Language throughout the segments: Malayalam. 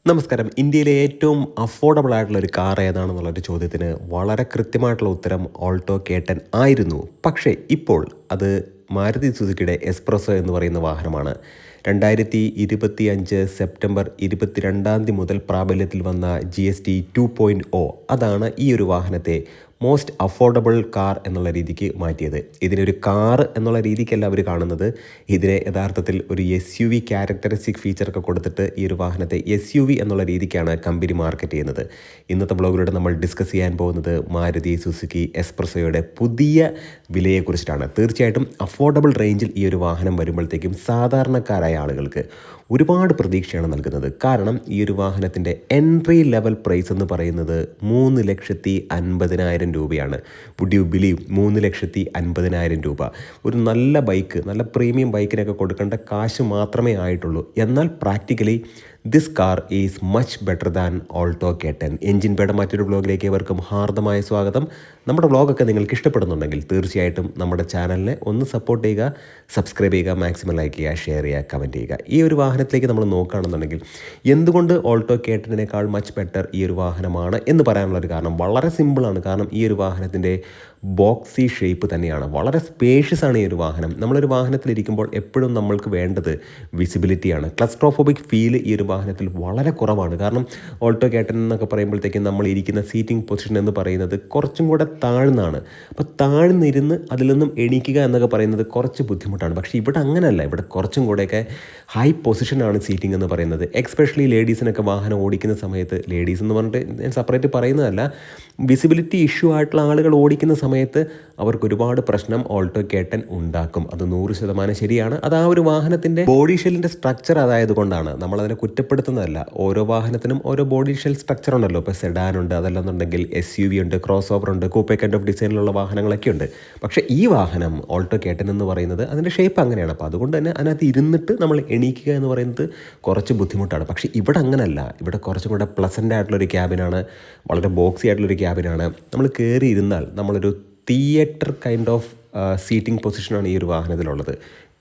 നമസ്കാരം. ഇന്ത്യയിലെ ഏറ്റവും അഫോർഡബിൾ ആയിട്ടുള്ള ഒരു കാർ ഏതാണെന്നുള്ളൊരു ചോദ്യത്തിന് വളരെ കൃത്യമായിട്ടുള്ള ഉത്തരം ഓൾട്ടോ K10 ആയിരുന്നു. പക്ഷേ ഇപ്പോൾ അത് മാരുതി സുസുക്കിയുടെ എസ്പ്രസ്സോ എന്ന് പറയുന്ന വാഹനമാണ്. 2025 സെപ്റ്റംബർ 22 മുതൽ പ്രാബല്യത്തിൽ വന്ന GST 2.0 അതാണ് ഈ ഒരു വാഹനത്തെ മോസ്റ്റ് അഫോർഡബിൾ കാർ എന്നുള്ള രീതിക്ക് മാറ്റിയത്. ഇതിനൊരു കാർ എന്നുള്ള രീതിക്കല്ല അവർ കാണുന്നത്. ഇതിനെ യഥാർത്ഥത്തിൽ ഒരു SUV ക്യാരക്ടറിസ്റ്റിക് ഫീച്ചറൊക്കെ കൊടുത്തിട്ട് ഈ ഒരു വാഹനത്തെ SUV എന്നുള്ള രീതിക്കാണ് കമ്പനി മാർക്കറ്റ് ചെയ്യുന്നത്. ഇന്നത്തെ ബ്ലോഗിലൂടെ നമ്മൾ ഡിസ്കസ് ചെയ്യാൻ പോകുന്നത് മാരുതി സുസുക്കി എസ്പ്രസ്സോയുടെ പുതിയ വിലയെക്കുറിച്ചിട്ടാണ്. തീർച്ചയായിട്ടും അഫോർഡബിൾ റേഞ്ചിൽ ഈ ഒരു വാഹനം വരുമ്പോഴത്തേക്കും സാധാരണക്കാരായ ആളുകൾക്ക് ഒരുപാട് പ്രതീക്ഷയാണ് നൽകുന്നത്. കാരണം ഈ ഒരു വാഹനത്തിൻ്റെ എൻട്രി ലെവൽ പ്രൈസ് എന്ന് പറയുന്നത് 3,50,000 രൂപയാണ്. Would you believe? 3,50,000 രൂപ. ഒരു നല്ല ബൈക്ക്, നല്ല പ്രീമിയം ബൈക്കിനൊക്കെ കൊടുക്കേണ്ട കാശ് മാത്രമേ ആയിട്ടുള്ളൂ. എന്നാൽ practically this car is much better than Alto K10. Engine ബേയുടെ മറ്റൊരു ബ്ലോഗിലേക്ക് ഏവർക്കും ഹാർദമായ സ്വാഗതം. നമ്മുടെ ബ്ലോഗൊക്കെ നിങ്ങൾക്ക് ഇഷ്ടപ്പെടുന്നുണ്ടെങ്കിൽ തീർച്ചയായിട്ടും നമ്മുടെ ചാനലിനെ ഒന്ന് സപ്പോർട്ട് ചെയ്യുക, സബ്സ്ക്രൈബ് ചെയ്യുക, മാക്സിമം ലൈക്ക് ചെയ്യുക, ഷെയർ ചെയ്യുക, കമൻറ്റ് ചെയ്യുക. ഈ ഒരു വാഹനത്തിലേക്ക് നമ്മൾ നോക്കുകയാണെന്നുണ്ടെങ്കിൽ എന്തുകൊണ്ട് ഓൾട്ടോ K10നേക്കാൾ മച്ച് ബെറ്റർ ഈ ഒരു വാഹനമാണ് എന്ന് പറയാനുള്ളൊരു കാരണം വളരെ സിമ്പിളാണ്. കാരണം ഈ ഒരു വാഹനത്തിൻ്റെ ബോക്സി ഷേപ്പ് തന്നെയാണ്. വളരെ സ്പേഷ്യസ് ആണ് ഈ ഒരു വാഹനം. നമ്മളൊരു വാഹനത്തിലിരിക്കുമ്പോൾ എപ്പോഴും നമ്മൾക്ക് വേണ്ടത് വിസിബിലിറ്റിയാണ്. ക്ലസ്ട്രോഫോബിക് ഫീൽ ഈ ഒരു വാഹനത്തിൽ വളരെ കുറവാണ്. കാരണം ഓൾട്ടോ K10 എന്നൊക്കെ പറയുമ്പോഴത്തേക്കും നമ്മൾ ഇരിക്കുന്ന സീറ്റിംഗ് പൊസിഷൻ എന്ന് പറയുന്നത് കുറച്ചും കൂടെ താഴ്ന്നാണ്. അപ്പോൾ താഴ്ന്നിരുന്ന് അതിൽ നിന്നും എണീക്കുക എന്നൊക്കെ പറയുന്നത് കുറച്ച് ബുദ്ധിമുട്ടാണ്. പക്ഷേ ഇവിടെ അങ്ങനെയല്ല. ഇവിടെ കുറച്ചും കൂടെയൊക്കെ ഹൈ പൊസിഷനാണ് സീറ്റിംഗ് എന്ന് പറയുന്നത്. എക്സ്പെഷ്യലി ലേഡീസിനൊക്കെ വാഹനം ഓടിക്കുന്ന സമയത്ത്, ലേഡീസ് എന്ന് പറഞ്ഞിട്ട് ഞാൻ സെപ്പറേറ്റ് പറയുന്നതല്ല, വിസിബിലിറ്റി ഇഷ്യൂ ആയിട്ടുള്ള ആളുകൾ ഓടിക്കുന്ന സമയത്ത് അവർക്ക് ഒരുപാട് പ്രശ്നം ഓൾട്ടോ K10 ഉണ്ടാക്കും. അത് 100% ശരിയാണ്. അത് ആ ഒരു വാഹനത്തിൻ്റെ ബോഡി ഷെല്ലിൻ്റെ സ്ട്രക്ചർ അതായതുകൊണ്ടാണ്. നമ്മളതിനെ കുറ്റപ്പെടുത്തുന്നതല്ല. ഓരോ വാഹനത്തിനും ഓരോ ബോഡി ഷെൽ സ്ട്രക്ചർ ഉണ്ടല്ലോ. ഇപ്പോൾ സെഡാൻ ഉണ്ട്, അതല്ലെന്നുണ്ടെങ്കിൽ SUV ഉണ്ട്, ക്രോസ് ഓവർ ഉണ്ട്, കൂപ്പേ കൈൻഡ് ഓഫ് ഡിസൈനിലുള്ള വാഹനങ്ങളൊക്കെ ഉണ്ട്. പക്ഷേ ഈ വാഹനം ഓൾട്ടോ K10 എന്ന് പറയുന്നത് അതിൻ്റെ ഷേപ്പ് അങ്ങനെയാണ്. അപ്പോൾ അതുകൊണ്ട് തന്നെ അതിനകത്ത് ഇരുന്നിട്ട് നമ്മൾ എണീക്കുക എന്ന് പറയുന്നത് കുറച്ച് ബുദ്ധിമുട്ടാണ്. പക്ഷേ ഇവിടെ അങ്ങനെയല്ല. ഇവിടെ കുറച്ചും കൂടെ പ്ലസൻ്റ് ആയിട്ടുള്ളൊരു ക്യാബിനാണ്, വളരെ ബോക്സി ആയിട്ടുള്ളൊരു ക്യാബിനാണ്. നമ്മൾ കയറി ഇരുന്നാൽ നമ്മളൊരു തിയേറ്റർ കൈൻഡ് ഓഫ് സീറ്റിംഗ് പൊസിഷനാണ് ഈ ഒരു വാഹനത്തിലുള്ളത്.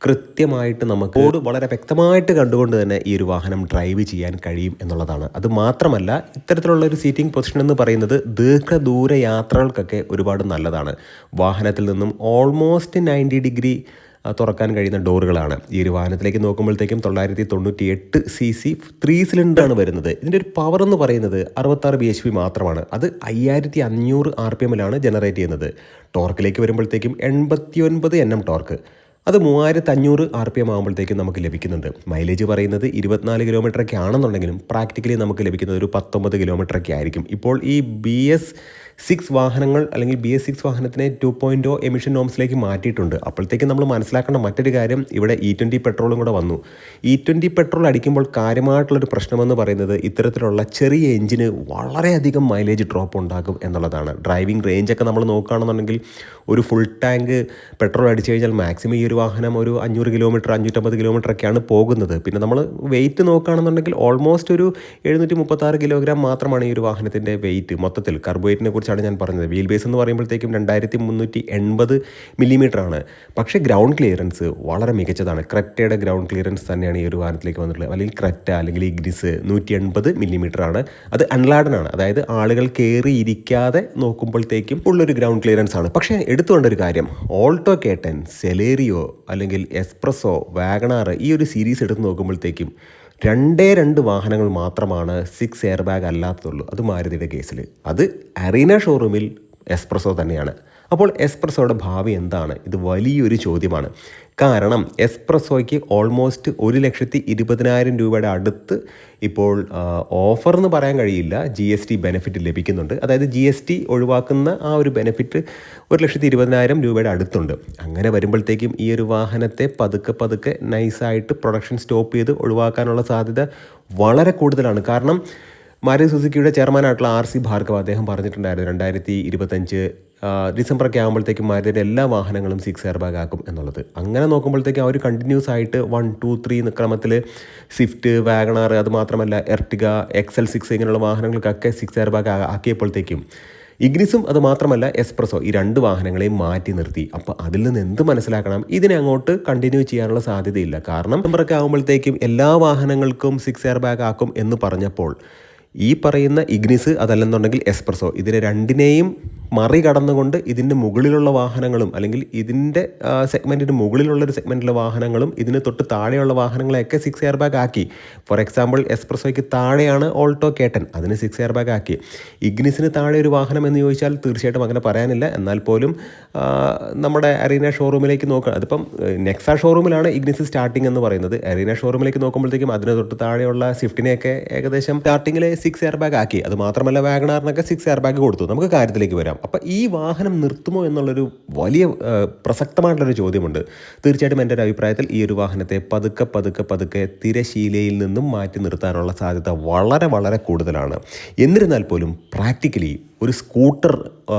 കൃത്യമായിട്ട് നമുക്ക് റോഡ് വളരെ വ്യക്തമായിട്ട് കണ്ടുകൊണ്ട് തന്നെ ഈ ഒരു വാഹനം ഡ്രൈവ് ചെയ്യാൻ കഴിയും എന്നുള്ളതാണ്. അത് മാത്രമല്ല, ഇത്തരത്തിലുള്ള ഒരു സീറ്റിംഗ് പൊസിഷൻ എന്ന് പറയുന്നത് ദീർഘദൂര യാത്രകൾക്കൊക്കെ ഒരുപാട് നല്ലതാണ്. വാഹനത്തിൽ നിന്നും ഓൾമോസ്റ്റ് 90 ഡിഗ്രി തുറക്കാൻ കഴിയുന്ന ഡോറുകളാണ്. ഈ ഒരു വാഹനത്തിലേക്ക് നോക്കുമ്പോഴത്തേക്കും 998 cc 3 സിലിണ്ടറാണ് വരുന്നത്. ഇതിൻ്റെ ഒരു പവർ എന്ന് പറയുന്നത് 66 bhp മാത്രമാണ്. അത് 5500 RPM ജനറേറ്റ് ചെയ്യുന്നത്. ടോർക്കിലേക്ക് വരുമ്പോഴത്തേക്കും 89 Nm ടോർക്ക്. അത് 3500 RPM ആകുമ്പോഴത്തേക്കും നമുക്ക് ലഭിക്കുന്നുണ്ട്. മൈലേജ് പറയുന്നത് 24 കിലോമീറ്ററൊക്കെ ആണെന്നുണ്ടെങ്കിലും പ്രാക്ടിക്കലി നമുക്ക് ലഭിക്കുന്നത് ഒരു 19 കിലോമീറ്ററൊക്കെ ആയിരിക്കും. ഇപ്പോൾ ഈ BS6 വാഹനങ്ങൾ അല്ലെങ്കിൽ BS6 വാഹനത്തിനെ 2.0 എമിഷൻ നോംസിലേക്ക് മാറ്റിയിട്ടുണ്ട്. അപ്പോഴത്തേക്കും നമ്മൾ മനസ്സിലാക്കേണ്ട മറ്റൊരു കാര്യം, ഇവിടെ E20 പെട്രോളും കൂടെ വന്നു. E20 പെട്രോൾ അടിക്കുമ്പോൾ കാര്യമായിട്ടുള്ളൊരു പ്രശ്നമെന്ന് പറയുന്നത് ഇത്തരത്തിലുള്ള ചെറിയ എഞ്ചിന് വളരെയധികം മൈലേജ് ഡ്രോപ്പ് ഉണ്ടാകും എന്നുള്ളതാണ്. ഡ്രൈവിംഗ് റേഞ്ചൊക്കെ നമ്മൾ നോക്കുകയാണെന്നുണ്ടെങ്കിൽ ഒരു ഫുൾ ടാങ്ക് പെട്രോൾ അടിച്ചു കഴിഞ്ഞാൽ മാക്സിമം ഈ ഒരു വാഹനം ഒരു 500 കിലോമീറ്റർ 550 കിലോമീറ്ററൊക്കെയാണ് പോകുന്നത്. പിന്നെ നമ്മൾ വെയിറ്റ് നോക്കുകയാണെന്നുണ്ടെങ്കിൽ ഓൾമോസ്റ്റ് ഒരു 736 കിലോഗ്രാം മാത്രമാണ് ഈ ഒരു വാഹനത്തിൻ്റെ വെയിറ്റ് മൊത്തത്തിൽ. കാർബോഹൈഡ്രേറ്റിനെ കുറിച്ചാണ് ഞാൻ പറഞ്ഞത്. വീൽ ബേസ് എന്ന് പറയുമ്പോഴത്തേക്കും 2380 മില്ലിമീറ്ററാണ്. പക്ഷേ ഗ്രൗണ്ട് ക്ലിയറൻസ് വളരെ മികച്ചതാണ്. ക്രെറ്റയുടെ ഗ്രൗണ്ട് ക്ലിയറൻസ് തന്നെയാണ് ഈ ഒരു വാഹനത്തിലേക്ക് വന്നിട്ടുള്ളത്. അല്ലെങ്കിൽ ക്രെറ്റ അല്ലെങ്കിൽ ഇഗ്നിസ് 180 മില്ലിമീറ്ററാണ്. അത് അൺലാഡനാണ്. അതായത് ആളുകൾ കയറിയിരിക്കാതെ നോക്കുമ്പോഴത്തേക്കും ഉള്ളൊരു ഗ്രൗണ്ട് ക്ലിയറൻസ് ആണ്. പക്ഷേ എടുത്തുകൊണ്ടൊരു കാര്യം, ഓൾട്ടോ K10, സെലേറിയോ അല്ലെങ്കിൽ എസ്പ്രസ്സോ, വാഗണാർ ഈ ഒരു സീരീസ് എടുത്ത് നോക്കുമ്പോഴത്തേക്കും 2 വാഹനങ്ങൾ മാത്രമാണ് 6 എയർ ബാഗ് അല്ലാത്തതുള്ളൂ. അത് മാരുതിയുടെ കേസിൽ. അത് അറീന ഷോറൂമിൽ എസ്പ്രസ്സോ തന്നെയാണ്. അപ്പോൾ എസ്പ്രസ്സോയുടെ ഭാവി എന്താണ്? ഇത് വലിയൊരു ചോദ്യമാണ്. കാരണം എസ്പ്രസ്സോയ്ക്ക് ഓൾമോസ്റ്റ് 1,20,000 രൂപയുടെ അടുത്ത് ഇപ്പോൾ ഓഫർ എന്ന് പറയാൻ കഴിയില്ല, GST ബെനിഫിറ്റ് ലഭിക്കുന്നുണ്ട്. അതായത് GST ഒഴിവാക്കുന്ന ആ ഒരു ബെനിഫിറ്റ് 1,20,000 രൂപയുടെ അടുത്തുണ്ട്. അങ്ങനെ വരുമ്പോഴത്തേക്കും ഈ ഒരു വാഹനത്തെ പതുക്കെ നൈസായിട്ട് പ്രൊഡക്ഷൻ സ്റ്റോപ്പ് ചെയ്ത് ഒഴിവാക്കാനുള്ള സാധ്യത വളരെ കൂടുതലാണ്. കാരണം മാരുതി സുസുക്കിയുടെ ചെയർമാനായിട്ടുള്ള RC ഭാർഗവ് അദ്ദേഹം പറഞ്ഞിട്ടുണ്ടായിരുന്നു 2025 ഡിസംബറൊക്കെ ആകുമ്പോഴത്തേക്കും മാരുതിയുടെ എല്ലാ വാഹനങ്ങളും 6 എയർ ബാഗ് ആക്കും എന്നുള്ളത്. അങ്ങനെ നോക്കുമ്പോഴത്തേക്കും അവർ കണ്ടിന്യൂസ് ആയിട്ട് 1, 2, 3 ക്രമത്തിൽ സ്വിഫ്റ്റ്, വാഗണാർ, അതുമാത്രമല്ല എർട്ടിഗ, XL6 ഇങ്ങനെയുള്ള വാഹനങ്ങൾക്കൊക്കെ 6 എയർ ബാഗ് ആക്കിയപ്പോഴത്തേക്കും ഇഗ്നിസും അത് മാത്രമല്ല എസ്പ്രസോ ഈ രണ്ട് വാഹനങ്ങളെയും മാറ്റി നിർത്തി. അപ്പോൾ അതിൽ നിന്ന് എന്ത് മനസ്സിലാക്കണം? ഇതിനെ അങ്ങോട്ട് കണ്ടിന്യൂ ചെയ്യാനുള്ള സാധ്യതയില്ല. കാരണം നമ്പറൊക്കെ ആകുമ്പോഴത്തേക്കും എല്ലാ വാഹനങ്ങൾക്കും 6 എയർ ബാഗ് ആക്കും എന്ന് പറഞ്ഞപ്പോൾ ഈ പറയുന്ന ഇഗ്നിസ് അതല്ലെന്നുണ്ടെങ്കിൽ എസ്പ്രസോ ഇതിനെ രണ്ടിനെയും മറികടന്നുകൊണ്ട് ഇതിൻ്റെ മുകളിലുള്ള വാഹനങ്ങളും അല്ലെങ്കിൽ ഇതിൻ്റെ സെഗ്മെൻറ്റിന് മുകളിലുള്ളൊരു സെഗ്മെൻറ്റിലെ വാഹനങ്ങളും ഇതിന് തൊട്ട് താഴെയുള്ള വാഹനങ്ങളെയൊക്കെ 6 എയർ ബാഗ് ആക്കി. ഫോർ എക്സാമ്പിൾ എസ്പ്രസോയ്ക്ക് താഴെയാണ് ഓൾട്ടോ കേട്ടൻ, അതിന് 6 എയർ ബാഗ് ആക്കി. ഇഗ്നിസിന് താഴെ ഒരു വാഹനം എന്ന് ചോദിച്ചാൽ തീർച്ചയായിട്ടും അങ്ങനെ പറയാനില്ല. എന്നാൽ പോലും നമ്മുടെ അരീന ഷോറൂമിലേക്ക് നോക്കുക, അതിപ്പം നെക്സ ഷോറൂമിലാണ് ഇഗ്നിസ് സ്റ്റാർട്ടിംഗ് എന്ന് പറയുന്നത്. അരീന ഷോറൂമിലേക്ക് നോക്കുമ്പോഴത്തേക്കും അതിന് തൊട്ട് താഴെയുള്ള സ്വിഫ്റ്റിനെയൊക്കെ ഏകദേശം സ്റ്റാർട്ടിങ്ങിൽ 6 എയർ ബാഗ് ആക്കി. അത് മാത്രമല്ല വാഗണാറിനൊക്കെ 6 എയർ ബാഗ് കൊടുത്തു. നമുക്ക് കാര്യത്തിലേക്ക് വരാം. അപ്പോൾ ഈ വാഹനം നിർത്തുമോ എന്നുള്ളൊരു വലിയ പ്രസക്തമായിട്ടുള്ളൊരു ചോദ്യമുണ്ട്. തീർച്ചയായിട്ടും എൻ്റെ ഒരു അഭിപ്രായത്തിൽ ഈ ഒരു വാഹനത്തെ പതുക്കെ തിരശീലയിൽ നിന്നും മാറ്റി നിർത്താനുള്ള സാധ്യത വളരെ വളരെ കൂടുതലാണ്. എന്നിരുന്നാൽ പോലും പ്രാക്ടിക്കലി ഒരു സ്കൂട്ടർ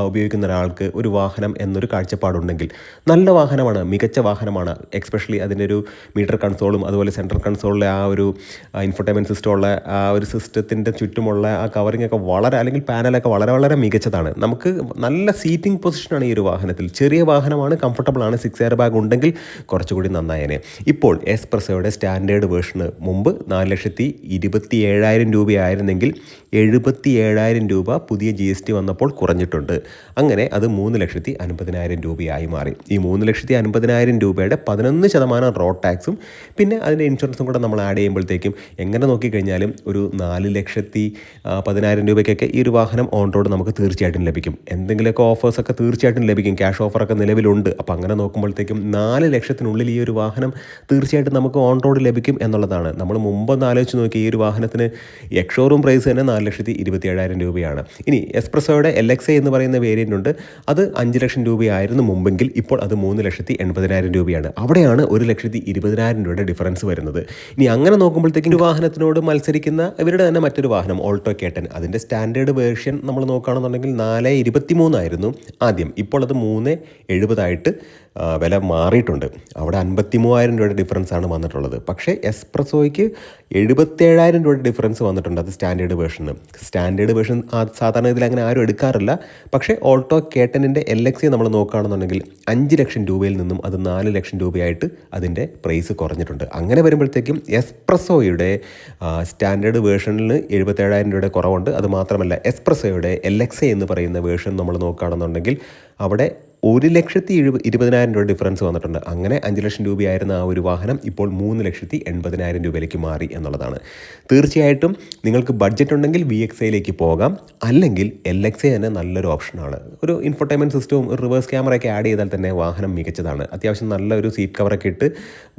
ഉപയോഗിക്കുന്ന ഒരാൾക്ക് ഒരു വാഹനം എന്നൊരു കാഴ്ചപ്പാടുണ്ടെങ്കിൽ നല്ല വാഹനമാണ്, മികച്ച വാഹനമാണ്. എക്സ്പെഷ്യലി അതിൻ്റെ ഒരു മീറ്റർ കൺസോളും അതുപോലെ സെൻട്രൽ കൺസോളിലെ ആ ഒരു ഇൻഫർടൈൻമെൻറ്റ് സിസ്റ്റമുള്ള ആ ഒരു സിസ്റ്റത്തിൻ്റെ ചുറ്റുമുള്ള ആ കവറിംഗ് ഒക്കെ വളരെ അല്ലെങ്കിൽ പാനലൊക്കെ വളരെ വളരെ മികച്ചതാണ്. നമുക്ക് നല്ല സീറ്റിംഗ് പൊസിഷനാണ് ഈ ഒരു വാഹനത്തിൽ. ചെറിയ വാഹനമാണ്, കംഫർട്ടബിളാണ്. 6 എയർ ബാഗ് ഉണ്ടെങ്കിൽ കുറച്ചുകൂടി നന്നായേനെ. ഇപ്പോൾ എസ്പ്രസോയുടെ സ്റ്റാൻഡേർഡ് വേർഷന് മുമ്പ് 4,27,000 രൂപയായിരുന്നെങ്കിൽ 77,000 രൂപ പുതിയ GST വന്നപ്പോൾ കുറഞ്ഞിട്ടുണ്ട്. അങ്ങനെ അത് 3,50,000 രൂപയായി മാറി. ഈ 3,50,000 രൂപയുടെ 11% റോഡ് ടാക്സും പിന്നെ അതിൻ്റെ ഇൻഷുറൻസും കൂടെ നമ്മൾ ആഡ് ചെയ്യുമ്പോഴത്തേക്കും എങ്ങനെ നോക്കിക്കഴിഞ്ഞാലും ഒരു 4,10,000 രൂപയ്ക്കൊക്കെ ഈ ഒരു വാഹനം ഓൺ റോഡ് നമുക്ക് തീർച്ചയായിട്ടും ലഭിക്കും. എന്തെങ്കിലുമൊക്കെ ഓഫേഴ്സൊക്കെ തീർച്ചയായിട്ടും ലഭിക്കും. ക്യാഷ് ഓഫറൊക്കെ നിലവിലുണ്ട്. അപ്പോൾ അങ്ങനെ നോക്കുമ്പോഴത്തേക്കും 4 ലക്ഷത്തിനുള്ളിൽ ഈ ഒരു വാഹനം തീർച്ചയായിട്ടും നമുക്ക് ഓൺ റോഡ് ലഭിക്കും എന്നുള്ളതാണ്. നമ്മൾ മുമ്പൊന്ന് ആലോചിച്ച് നോക്കി, ഈ ഒരു വാഹനത്തിന് എക്സ്-ഷോറൂം പ്രൈസ് തന്നെ 4,27,000 രൂപയാണ്. ഇനി എസ്പ്രസോയുടെ LXA എന്ന് പറയുന്ന വേരിയൻ്റ് ഉണ്ട്. അത് 5 ലക്ഷം രൂപയായിരുന്നു മുമ്പെങ്കിൽ ഇപ്പോൾ അത് 3,80,000 രൂപയാണ്. അവിടെയാണ് 1,20,000 രൂപയുടെ ഡിഫറൻസ് വരുന്നത്. ഇനി അങ്ങനെ നോക്കുമ്പോഴത്തേക്കും ഒരു വാഹനത്തിനോട് മത്സരിക്കുന്ന ഇവരുടെ തന്നെ മറ്റൊരു വാഹനം ഓൾട്ടോ കേട്ടൻ, അതിൻ്റെ സ്റ്റാൻഡേർഡ് വേർഷൻ നമ്മൾ നോക്കുകയാണെന്നുണ്ടെങ്കിൽ 4,23 ആയിരുന്നു ആദ്യം. ഇപ്പോൾ അത് 3,70 വില മാറിയിട്ടുണ്ട്. അവിടെ 53,000 രൂപയുടെ ഡിഫറൻസാണ് വന്നിട്ടുള്ളത്. പക്ഷേ എസ്പ്രസോയ്ക്ക് 77,000 രൂപയുടെ ഡിഫറൻസ് വന്നിട്ടുണ്ട്. അത് സ്റ്റാൻഡേർഡ് വേർഷൻ സാധാരണ ഇതിൽ അങ്ങനെ ആരും എടുക്കാറില്ല. പക്ഷേ ഓൾട്ടോ കേട്ടനിൻ്റെ LXA നമ്മൾ നോക്കുകയാണെന്നുണ്ടെങ്കിൽ 5 ലക്ഷം രൂപയിൽ നിന്നും അത് 4 ലക്ഷം രൂപയായിട്ട് അതിൻ്റെ പ്രൈസ് കുറഞ്ഞിട്ടുണ്ട്. അങ്ങനെ വരുമ്പോഴത്തേക്കും എസ്പ്രസോയുടെ സ്റ്റാൻഡേർഡ് വേർഷനിൽ 77,000 രൂപയുടെ കുറവുണ്ട്. അത് മാത്രമല്ല എസ്പ്രസോയുടെ LXA എന്ന് പറയുന്ന വേർഷൻ നമ്മൾ നോക്കുകയാണെന്നുണ്ടെങ്കിൽ അവിടെ 1,20,000 രൂപ ഡിഫറൻസ് വന്നിട്ടുണ്ട്. അങ്ങനെ 5 ലക്ഷം രൂപയായിരുന്ന ആ ഒരു വാഹനം ഇപ്പോൾ 3,80,000 രൂപയിലേക്ക് മാറി എന്നുള്ളതാണ്. തീർച്ചയായിട്ടും നിങ്ങൾക്ക് ബഡ്ജറ്റ് ഉണ്ടെങ്കിൽ VXAയിലേക്ക് പോകാം, അല്ലെങ്കിൽ LXA തന്നെ നല്ലൊരു ഓപ്ഷനാണ്. ഒരു ഇൻഫർടൈൻമെൻറ്റ് സിസ്റ്റവും റിവേഴ്സ് ക്യാമറയൊക്കെ ആഡ് ചെയ്താൽ തന്നെ വാഹനം മികച്ചതാണ്. അത്യാവശ്യം നല്ലൊരു സീറ്റ് കവറൊക്കെ ഇട്ട്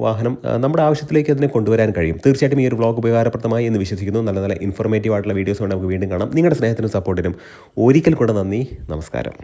വാഹനം നമ്മുടെ ആവശ്യത്തിലേക്ക് അതിനെ കൊണ്ടുവരാൻ കഴിയും. തീർച്ചയായിട്ടും ഈ ഒരു വ്ളോഗ് ഉപകാരപ്രദമായി എന്ന് വിശ്വസിക്കുന്നു. നല്ല നല്ല ഇൻഫോർമേറ്റീവ് ആയിട്ടുള്ള വീഡിയോസ് നമുക്ക് വീണ്ടും കാണാം. നിങ്ങളുടെ സ്നേഹത്തിനും സപ്പോർട്ടിനും ഒരിക്കൽ കൂടെ നന്ദി. നമസ്കാരം.